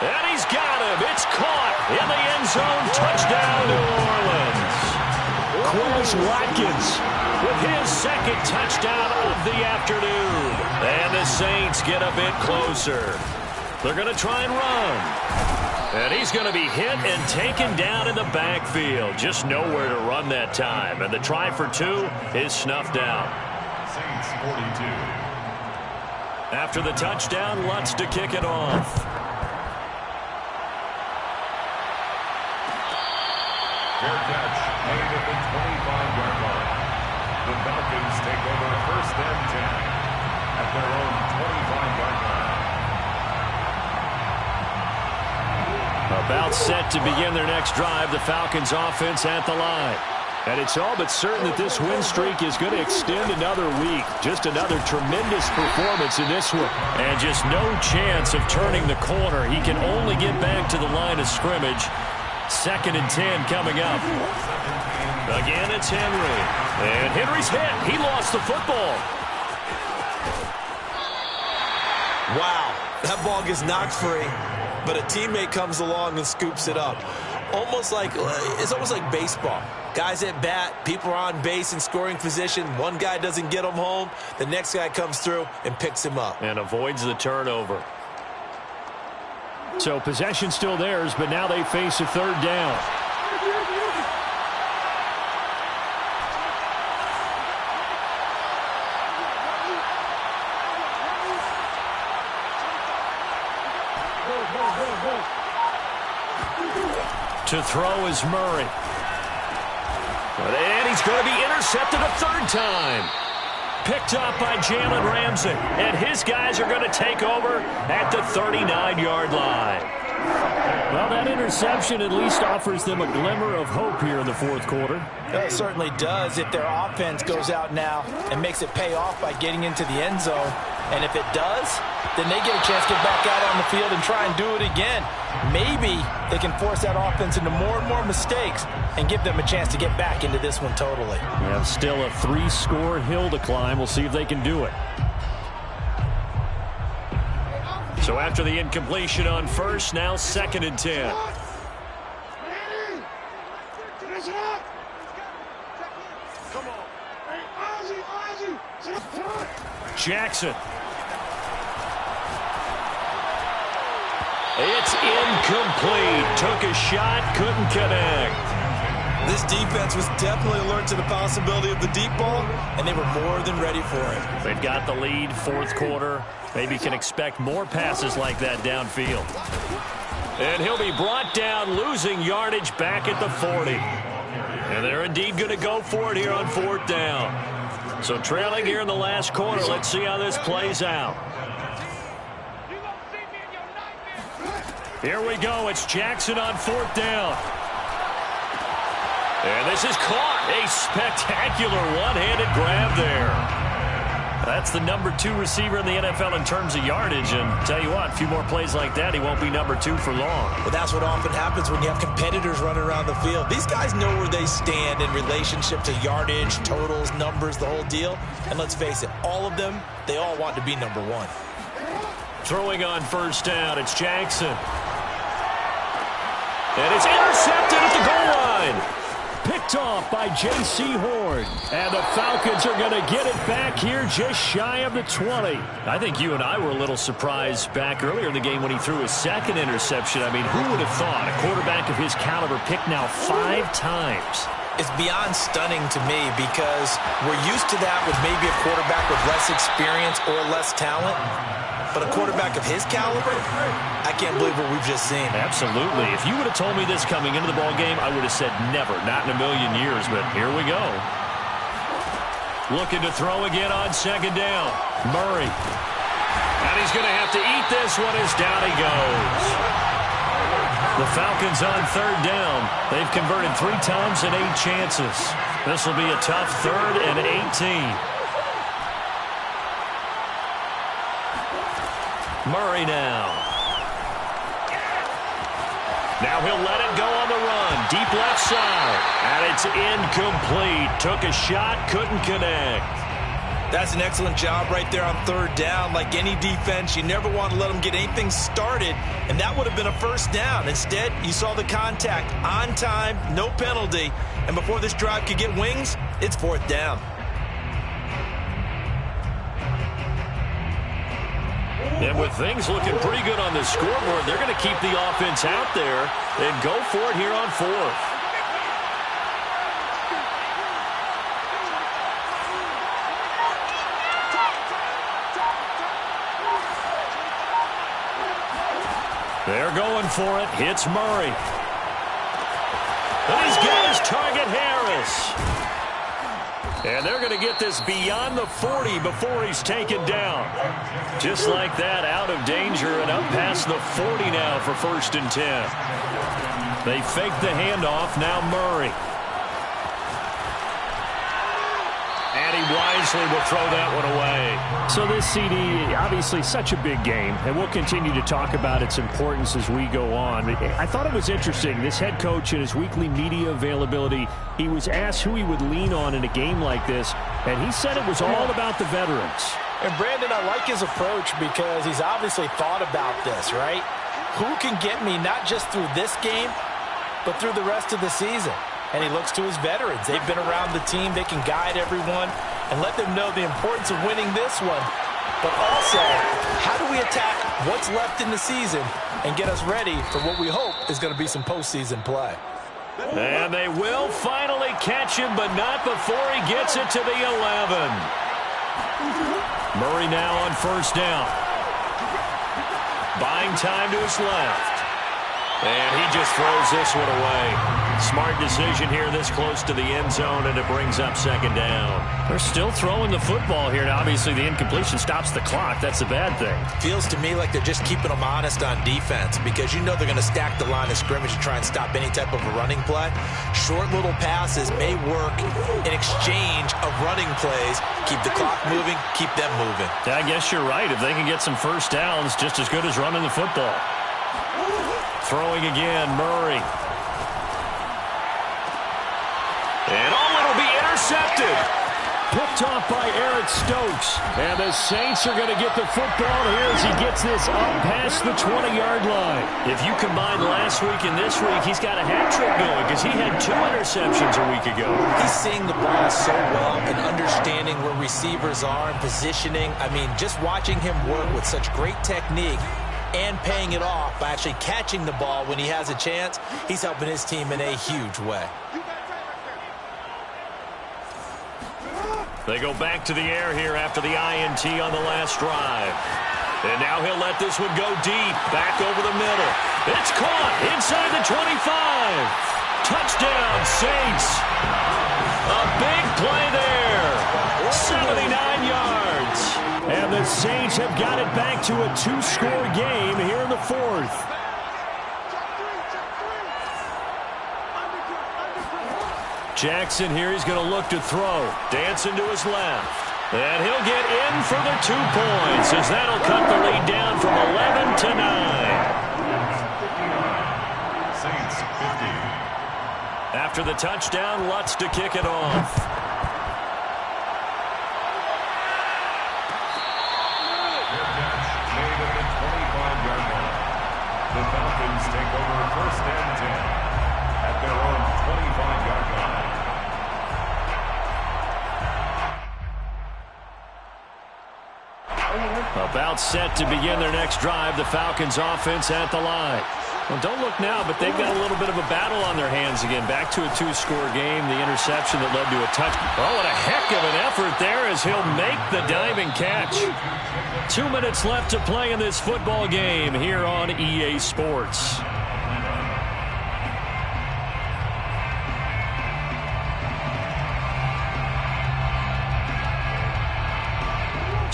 And he's got him. It's caught in the end zone. Touchdown, New Orleans. Quez Watkins with his 2nd touchdown of the afternoon. And the Saints get a bit closer. They're going to try and run. And he's going to be hit and taken down in the backfield. Just nowhere to run that time. And the try for 2 is snuffed out. Saints 42. After the touchdown, Lutz to kick it off. Fair catch made at the 25-yard line. The Falcons take over first and 10 at their own 25-yard line. About set to begin their next drive, the Falcons offense at the line. And it's all but certain that this win streak is going to extend another week. Just another tremendous performance in this one. And just no chance of turning the corner. He can only get back to the line of scrimmage. 2nd and 10 coming up. Again, it's Henry. And Henry's hit. He lost the football. Wow, that ball gets knocked free, but a teammate comes along and scoops it up. It's almost like baseball. Guys at bat, people are on base in scoring position. One guy doesn't get him home. The next guy comes through and picks him up. And avoids the turnover. So possession still theirs, but now they face a 3rd down. To throw is Murray. And he's going to be intercepted a 3rd time. Picked up by Jalen Ramsey. And his guys are going to take over at the 39-yard line. Well, that interception at least offers them a glimmer of hope here in the 4th quarter. It certainly does if their offense goes out now and makes it pay off by getting into the end zone. And if it does, then they get a chance to get back out on the field and try and do it again. Maybe they can force that offense into more and more mistakes and give them a chance to get back into this one totally. Yeah, still a 3-score hill to climb. We'll see if they can do it. So after the incompletion on first, now 2nd and 10. Jackson. It's incomplete. Took a shot, couldn't connect. This defense was definitely alert to the possibility of the deep ball, and they were more than ready for it. They've got the lead, 4th quarter. Maybe can expect more passes like that downfield. And he'll be brought down, losing yardage back at the 40. And they're indeed going to go for it here on 4th down. So trailing here in the last quarter, let's see how this plays out. Here we go. It's Jackson on 4th down. And this is caught. A spectacular one-handed grab there. That's the number 2 receiver in the NFL in terms of yardage. And tell you what, a few more plays like that, he won't be number 2 for long. Well, that's what often happens when you have competitors running around the field. These guys know where they stand in relationship to yardage, totals, numbers, the whole deal. And let's face it, all of them, they all want to be number 1. Throwing on 1st down, it's Jackson. And it's intercepted at the goal line. Picked off by J.C. Horn. And the Falcons are going to get it back here just shy of the 20. I think you and I were a little surprised back earlier in the game when he threw his 2nd interception. I mean, who would have thought a quarterback of his caliber picked now 5 times? It's beyond stunning to me because we're used to that with maybe a quarterback with less experience or less talent. But a quarterback of his caliber, I can't believe what we've just seen. Absolutely. If you would have told me this coming into the ball game, I would have said never, not in a million years. But here we go. Looking to throw again on 2nd down. Murray. And he's going to have to eat this one as down he goes. The Falcons on 3rd down. They've converted 3 times in 8 chances. This will be a tough 3rd and 18. Murray now. Now he'll let it go on the run. Deep left side. And it's incomplete. Took a shot, couldn't connect. That's an excellent job right there on 3rd down. Like any defense, you never want to let them get anything started, and that would have been a 1st down. Instead, you saw the contact on time, no penalty, and before this drive could get wings, it's 4th down. And with things looking pretty good on the scoreboard, they're going to keep the offense out there and go for it here on 4th. They're going for it. Hits Murray. And he's got his target, Harris. And they're going to get this beyond the 40 before he's taken down. Just like that, out of danger and up past the 40 now for 1st and 10. They fake the handoff, now Murray. And he wisely will throw that one away. So this CD, obviously such a big game, and we'll continue to talk about its importance as we go on. I thought it was interesting, this head coach in his weekly media availability, he was asked who he would lean on in a game like this, and he said it was all about the veterans. And Brandon, I like his approach because he's obviously thought about this, right? Who can get me not just through this game, but through the rest of the season? And he looks to his veterans. They've been around the team. They can guide everyone and let them know the importance of winning this one. But also, how do we attack what's left in the season and get us ready for what we hope is going to be some postseason play? And they will finally catch him, but not before he gets it to the 11. Murray now on 1st down. Buying time to his left. And he just throws this one away. Smart decision here this close to the end zone, and it brings up 2nd down. They're still throwing the football here, and obviously the incompletion stops the clock. That's the bad thing. Feels to me like they're just keeping them honest on defense because you know they're going to stack the line of scrimmage and try and stop any type of a running play. Short little passes may work in exchange of running plays. Keep the clock moving, keep them moving. I guess you're right. If they can get some 1st downs, just as good as running the football. Throwing again, Murray. And it'll be intercepted. Picked off by Eric Stokes. And the Saints are going to get the football here as he gets this up past the 20-yard line. If you combine last week and this week, he's got a hat trick going because he had 2 interceptions a week ago. He's seeing the ball so well and understanding where receivers are and positioning. I mean, just watching him work with such great technique and paying it off by actually catching the ball when he has a chance, he's helping his team in a huge way. They go back to the air here after the INT on the last drive. And now he'll let this one go deep, back over the middle. It's caught inside the 25. Touchdown, Saints. A big play there. 79 yards. And the Saints have got it back to a 2-score game here in the 4th. Jackson here, he's going to look to throw. Dancing to his left. And he'll get in for the 2 points as that'll cut the lead down from 11 to 9. Saints 50. After the touchdown, Lutz to kick it off. The Falcons take over 1st and 10 at their own 25-yard line. About set to begin their next drive, the Falcons offense at the line. Well, don't look now, but they've got a little bit of a battle on their hands again. Back to a 2-score game, the interception that led to a touchdown. Oh, what a heck of an effort there as he'll make the diving catch. 2 minutes left to play in this football game here on EA Sports.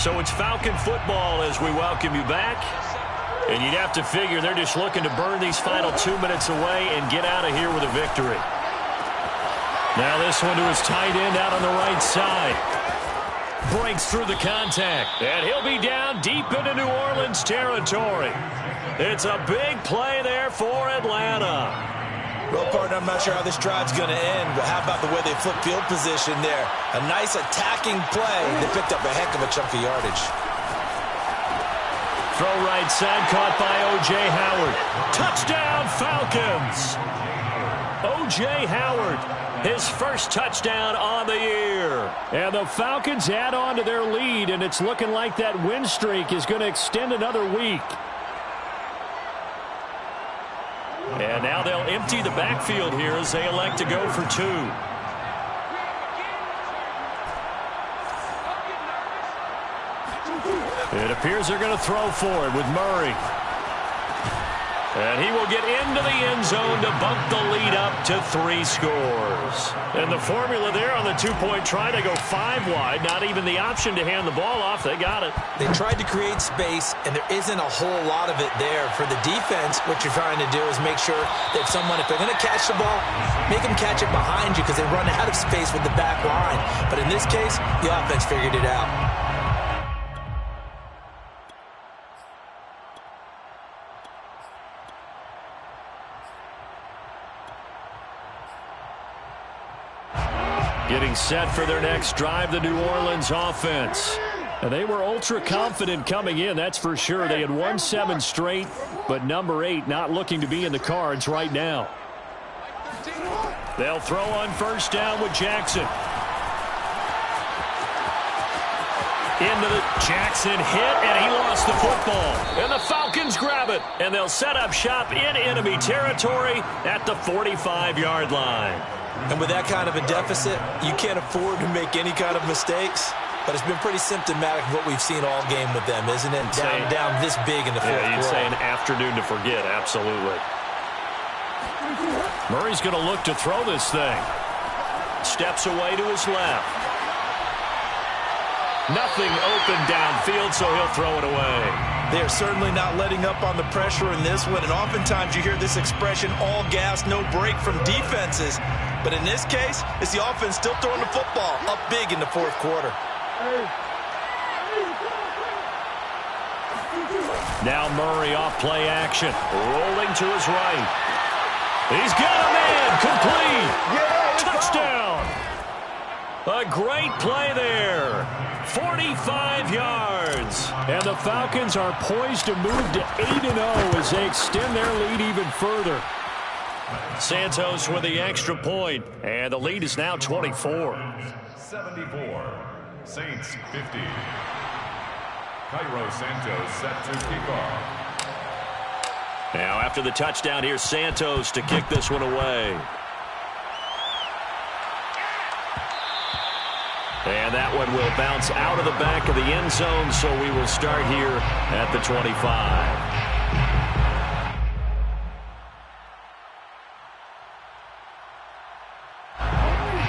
So it's Falcon football as we welcome you back. And you'd have to figure they're just looking to burn these final 2 minutes away and get out of here with a victory. Now this one to his tight end out on the right side. Breaks through the contact. And he'll be down deep into New Orleans territory. It's a big play there for Atlanta. Well, partner, I'm not sure how this drive's going to end, but how about the way they flip field position there? A nice attacking play. They picked up a heck of a chunk of yardage. Throw right side, caught by O.J. Howard. Touchdown, Falcons! O.J. Howard, his first touchdown on the year. And the Falcons add on to their lead, and it's looking like that win streak is going to extend another week. And now they'll empty the backfield here as they elect to go for 2. It appears they're going to throw for it with Murray. And he will get into the end zone to bump the lead up to 3 scores. And the formula there on the two-point try, they go 5 wide. Not even the option to hand the ball off. They got it. They tried to create space, and there isn't a whole lot of it there. For the defense, what you're trying to do is make sure that if they're going to catch the ball, make them catch it behind you because they run out of space with the back line. But in this case, the offense figured it out. Getting set for their next drive, the New Orleans offense. And they were ultra confident coming in, that's for sure. They had won 7 straight, but number 8 not looking to be in the cards right now. They'll throw on first down with Jackson. Into the Jackson hit, and he lost the football. And the Falcons grab it, and they'll set up shop in enemy territory at the 45-yard line. And with that kind of a deficit, you can't afford to make any kind of mistakes. But it's been pretty symptomatic of what we've seen all game with them, isn't it? Down this big in the fourth quarter. Yeah, you'd say an afternoon to forget, absolutely. Murray's going to look to throw this thing. Steps away to his left. Nothing open downfield, so he'll throw it away. They're certainly not letting up on the pressure in this one, and oftentimes you hear this expression, all gas, no break from defenses. But in this case, it's the offense still throwing the football up big in the fourth quarter. Now Murray off play action. Rolling to his right. He's got a man. Complete. Touchdown. A great play there. 45 yards. And the Falcons are poised to move to 8-0 as they extend their lead even further. Santos with the extra point, and the lead is now 24. 74, Saints 50. Cairo Santos set to kick off. Now after the touchdown, here's Santos to kick this one away. And that one will bounce out of the back of the end zone, so we will start here at the 25.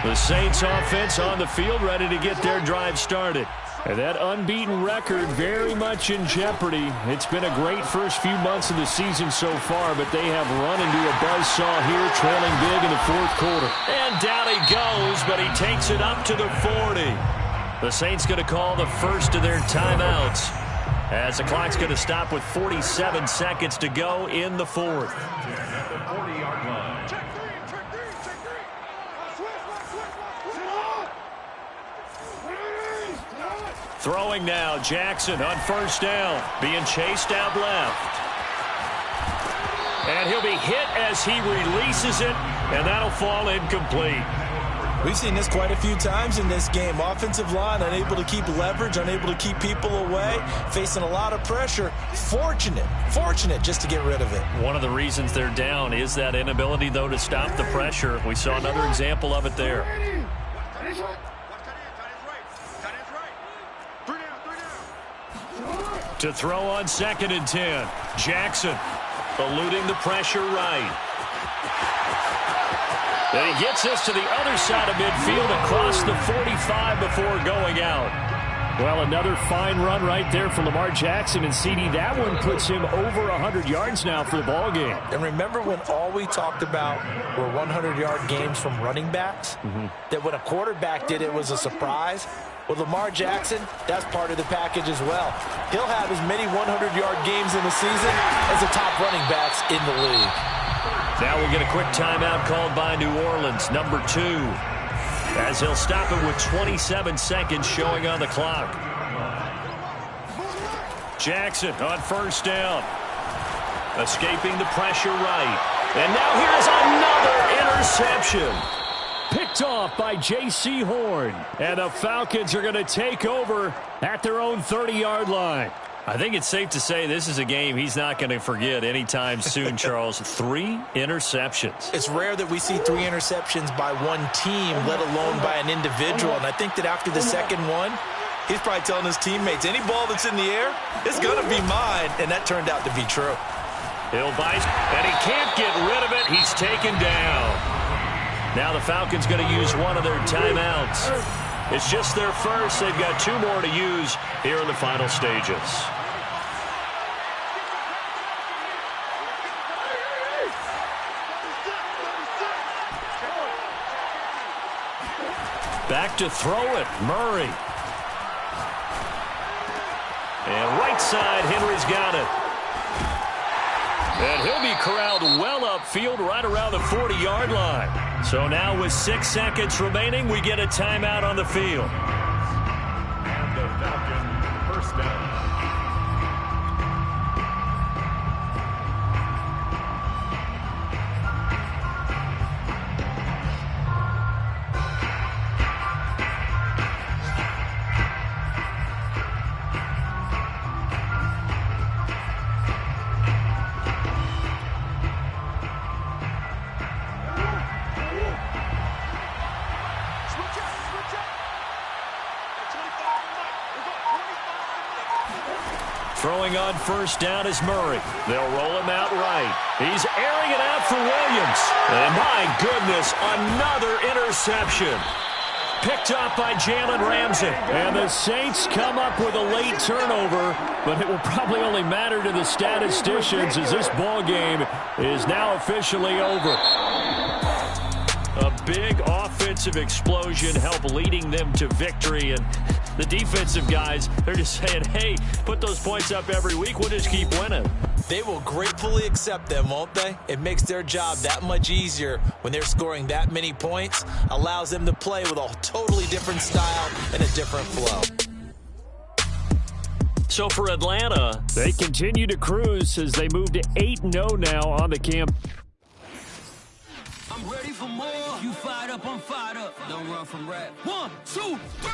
The Saints offense on the field ready to get their drive started. And that unbeaten record very much in jeopardy. It's been a great first few months of the season so far, but they have run into a buzzsaw here, trailing big in the fourth quarter. And down he goes, but he takes it up to the 40. The Saints going to call the first of their timeouts as the clock's going to stop with 47 seconds to go in the fourth. At the 40-yard line. Throwing now, Jackson on first down, being chased out left. And he'll be hit as he releases it, and that'll fall incomplete. We've seen this quite a few times in this game. Offensive line unable to keep leverage, unable to keep people away, facing a lot of pressure. Fortunate just to get rid of it. One of the reasons they're down is that inability, though, to stop the pressure. We saw another example of it there. To throw on 2nd and 10. Jackson eluding the pressure right. And he gets us to the other side of midfield across the 45 before going out. Well, another fine run right there from Lamar Jackson, and CD, that one puts him over 100 yards now for the ball game. And remember when all we talked about were 100-yard games from running backs? That when a quarterback did it was a surprise? Well, Lamar Jackson, that's part of the package as well. He'll have as many 100-yard games in the season as the top running backs in the league. Now we'll get a quick timeout called by New Orleans, number 2, as he'll stop it with 27 seconds showing on the clock. Jackson on first down, escaping the pressure right. And now here's another interception. Picked off by J.C. Horn. And the Falcons are going to take over at their own 30-yard line. I think it's safe to say this is a game he's not going to forget anytime soon, Charles. 3 interceptions. It's rare that we see 3 interceptions by one team, let alone by an individual. And I think that after the second one, he's probably telling his teammates, any ball that's in the air, it's going to be mine. And that turned out to be true. He'll bite, and he can't get rid of it. He's taken down. Now the Falcons going to use one of their timeouts. It's just their first. They've got 2 more to use here in the final stages. Back to throw it, Murray. And right side, Henry's got it. And he'll be corralled well upfield right around the 40-yard line. So now with 6 seconds remaining, we get a timeout on the field. And the Falcon first down. Throwing on first down is Murray. They'll roll him out right. He's airing it out for Williams. And my goodness, another interception. Picked up by Jalen Ramsey. And the Saints come up with a late turnover, but it will probably only matter to the statisticians as this ball game is now officially over. A big offensive explosion helped leading them to victory, and the defensive guys, they're just saying, hey, put those points up every week, we'll just keep winning. They will gratefully accept them, won't they? It makes their job that much easier when they're scoring that many points, allows them to play with a totally different style and a different flow. So for Atlanta, they continue to cruise as they move to 8-0 now on the camp. I'm ready for more. You fired up, I'm fired up. Don't run from rap. 1, 2, 3.